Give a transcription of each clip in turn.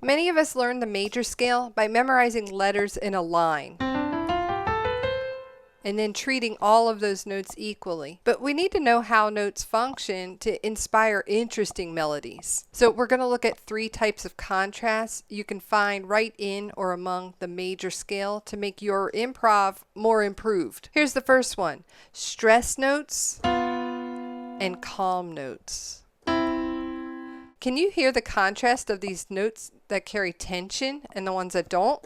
Many of us learn the major scale by memorizing letters in a line and then treating all of those notes equally. But we need to know how notes function to inspire interesting melodies. So we're going to look at 3 types of contrasts you can find right in or among the major scale to make your improv more improved. Here's the first one: stress notes and calm notes. Can you hear the contrast of these notes that carry tension and the ones that don't?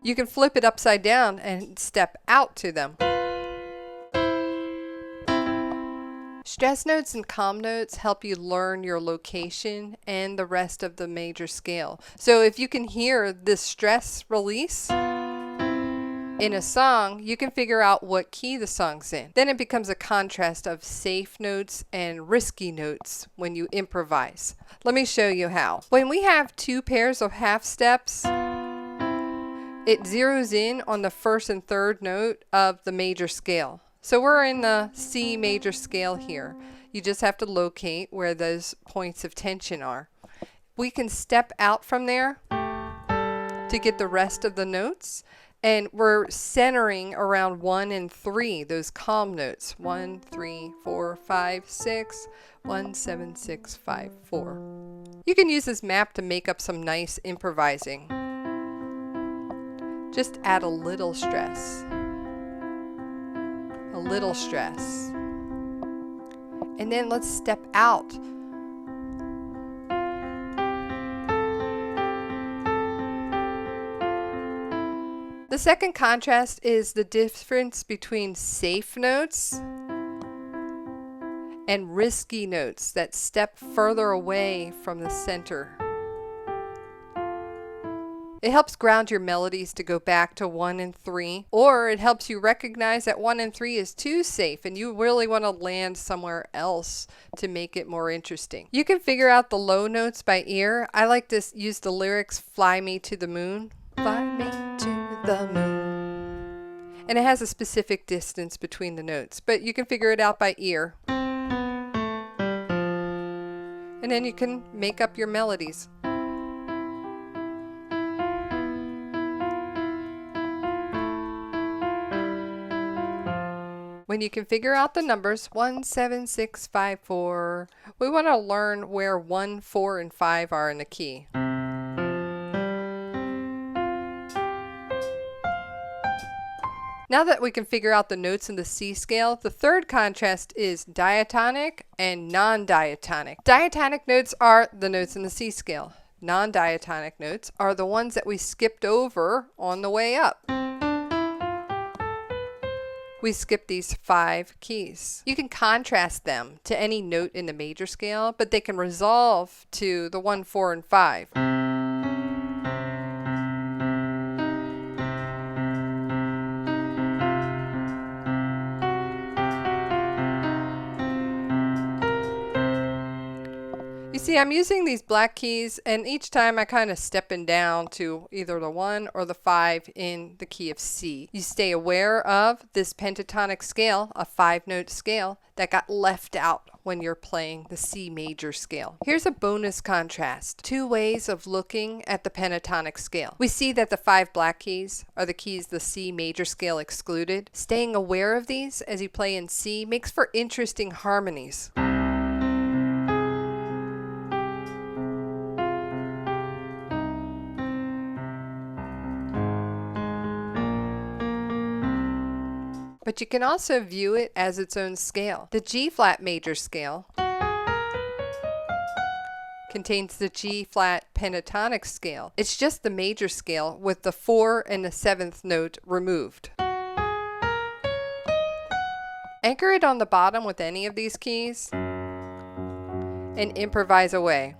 You can flip it upside down and step out to them. Stress notes and calm notes help you learn your location and the rest of the major scale. So if you can hear this stress release in a song, you can figure out what key the song's in. Then it becomes a contrast of safe notes and risky notes when you improvise. Let me show you how. When we have 2 pairs of half steps, it zeroes in on the first and third note of the major scale. So we're in the C major scale here. You just have to locate where those points of tension are. We can step out from there to get the rest of the notes, and we're centering around 1 and 3, those calm notes. 1, 3, 4, 5, 6, 1, 7, 6, 5, 4. You can use this map to make up some nice improvising. Just add a little stress. A little stress. And then let's step out. The second contrast is the difference between safe notes and risky notes that step further away from the center. It helps ground your melodies to go back to 1 and 3, or it helps you recognize that 1 and 3 is too safe and you really want to land somewhere else to make it more interesting. You can figure out the low notes by ear. I like to use the lyrics, "Fly me to the moon." Fly me to the moon. And it has a specific distance between the notes, but you can figure it out by ear. And then you can make up your melodies. When you can figure out the numbers 1, 7, 6, 5, 4, we want to learn where 1, 4, and 5 are in the key. Now that we can figure out the notes in the C scale, the third contrast is diatonic and non-diatonic. Diatonic notes are the notes in the C scale. Non-diatonic notes are the ones that we skipped over on the way up. We skip these 5 keys. You can contrast them to any note in the major scale, but they can resolve to the 1, 4, and 5. You see, I'm using these black keys, and each time I kind of stepping down to either the 1 or the 5 in the key of C. You stay aware of this pentatonic scale, a 5-note scale, that got left out when you're playing the C major scale. Here's a bonus contrast. 2 ways of looking at the pentatonic scale. We see that the 5 black keys are the keys the C major scale excluded. Staying aware of these as you play in C makes for interesting harmonies. But you can also view it as its own scale. The G-flat major scale contains the G-flat pentatonic scale. It's just the major scale with the 4 and the 7th note removed. Anchor it on the bottom with any of these keys and improvise away.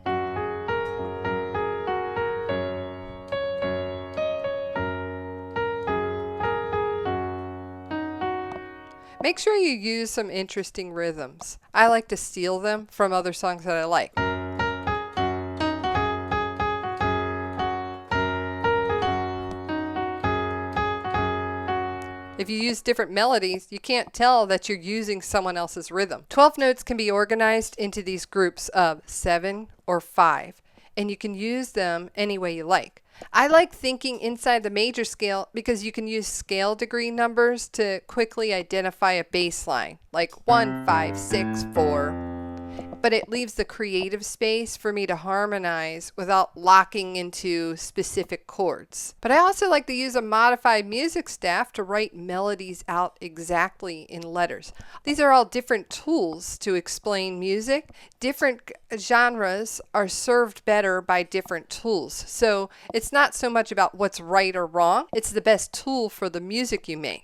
Make sure you use some interesting rhythms. I like to steal them from other songs that I like. If you use different melodies, you can't tell that you're using someone else's rhythm. 12 notes can be organized into these groups of 7 or 5. and you can use them any way you like. I like thinking inside the major scale because you can use scale degree numbers to quickly identify a bass line, like 1, 5, 6, 4. But it leaves the creative space for me to harmonize without locking into specific chords. But I also like to use a modified music staff to write melodies out exactly in letters. These are all different tools to explain music. Different genres are served better by different tools. So it's not so much about what's right or wrong, it's the best tool for the music you make.